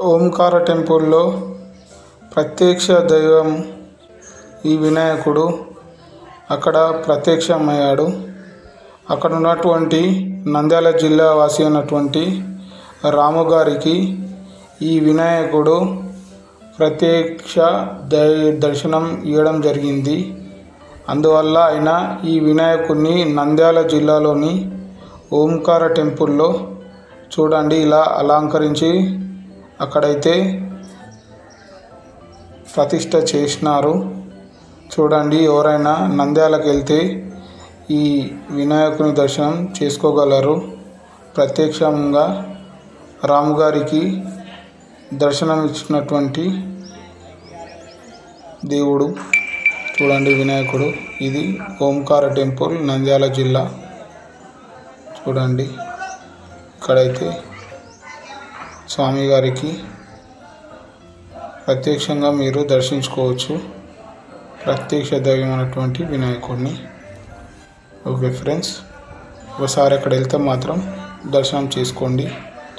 ఓంకార టెంపుల్లో ప్రత్యక్ష దైవం ఈ వినాయకుడు అక్కడ ప్రత్యక్షమయ్యాడు. అక్కడ ఉన్నటువంటి నంద్యాల జిల్లా వాసి అయినటువంటి రాము గారికి ఈ వినాయకుడు ప్రత్యక్ష దర్శనం ఇవ్వడం జరిగింది. అందువల్ల ఆయన ఈ వినాయకుడిని నంద్యాల జిల్లాలోని ఓంకార టెంపుల్లో చూడండి ఇలా అలంకరించి అక్కడైతే ప్రతిష్ట చేసినారు. చూడండి, ఎవరైనా నంద్యాలకు వెళ్తే ఈ వినాయకుని దర్శనం చేసుకోగలరు. ప్రత్యక్షంగా రాముగారికి దర్శనం ఇచ్చినటువంటి దేవుడు చూడండి వినాయకుడు. ఇది ఓంకార టెంపుల్, నంద్యాల జిల్లా. చూడండి, ఇక్కడైతే స్వామివారికి ప్రత్యక్షంగా మీరు దర్శించుకోవచ్చు, ప్రత్యక్ష దైవమైనటువంటి వినాయకుడిని. ఓకే ఫ్రెండ్స్, ఒకసారి అక్కడ వెళ్తే మాత్రం దర్శనం చేసుకోండి.